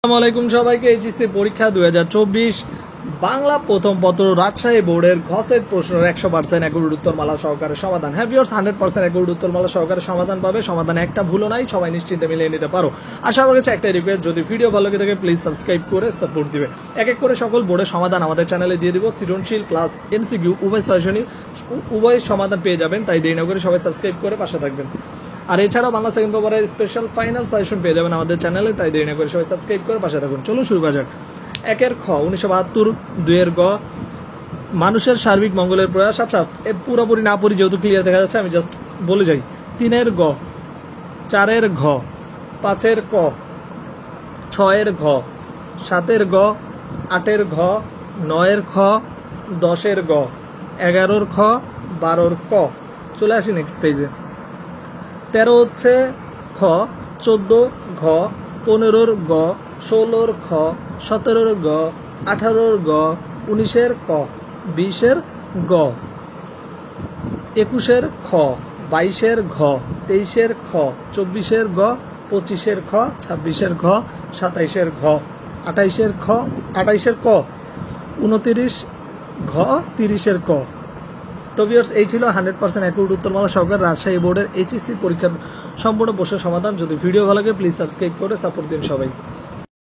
আসসালামু আলাইকুম সবাইকে। এইচএসসি পরীক্ষা 2024 বাংলা প্রথম পত্র রাজশাহী বোর্ডের ঘসের প্রশ্নের 100% একুরেট উত্তরমালা সহকারে সমাধান। হ্যাঁ ভিউয়ার্স, 100% একুরেট উত্তরমালা সহকারে সমাধান পাবে। সমাধানে একটা ভুলও নাই, সবাই নিশ্চিন্তে মিলিয়ে নিতে পারো। আশা করছি একটা রিকোয়েস্ট, যদি ভিডিও ভালো লাগে থাকে প্লিজ সাবস্ক্রাইব করে সাপোর্ট দিবে। এক এক করে সকল বোর্ডের সমাধান আমাদের চ্যানেলে দিয়ে দিব। সৃজনশীল প্লাস এমসিকিউ উভয় সমাধান পেয়ে যাবেন, তাই দেরি না করে সবাই সাবস্ক্রাইব করে পাশে থাকবেন। আর এছাড়াও বাংলা সেকেন্ড পেপারের স্পেশাল ফাইনাল সাজেশন পেয়ে যাবেন আমাদের চ্যানেলে, তাই দেরি না করে সবাই সাবস্ক্রাইব করে পাশে থাকুন। চলুন শুরু করা যাক। 1 খ 1972, 2 গ মানুষের সার্বিক মঙ্গলের প্রয়াস। আচ্ছা, পুরোপুরি না পড়ি যেহেতু ক্লিয়ার দেখা যাচ্ছে, আমি জাস্ট বলে যাই। 3 গ 4 ঘ 5 ক 6 ঘ 7 গ 8 ঘ 9 খ 10 গ 11 খ 12 ক। চলে আসি নেক্সট পেজে। 13 হচ্ছে খ, 14 ঘ 15 গ 16 খ 17 গ 18 গ 19 ক 20 গ 21 খ 22 ঘ 23 খ 24 গ 25 খ 26 ঘ 27 ঘ 28 খ 28 ক 29 ঘ 30 ক। তো ভিউয়ার্স, এই ছিল 100% একুরেট উত্তরমালা সহকারে রাজশাহী বোর্ডের এইচএসসি পরীক্ষার সম্পূর্ণ প্রশ্নের সমাধান। যদি ভিডিও ভালো লাগে প্লিজ সাবস্ক্রাইব করে সাপোর্ট দিন সবাই।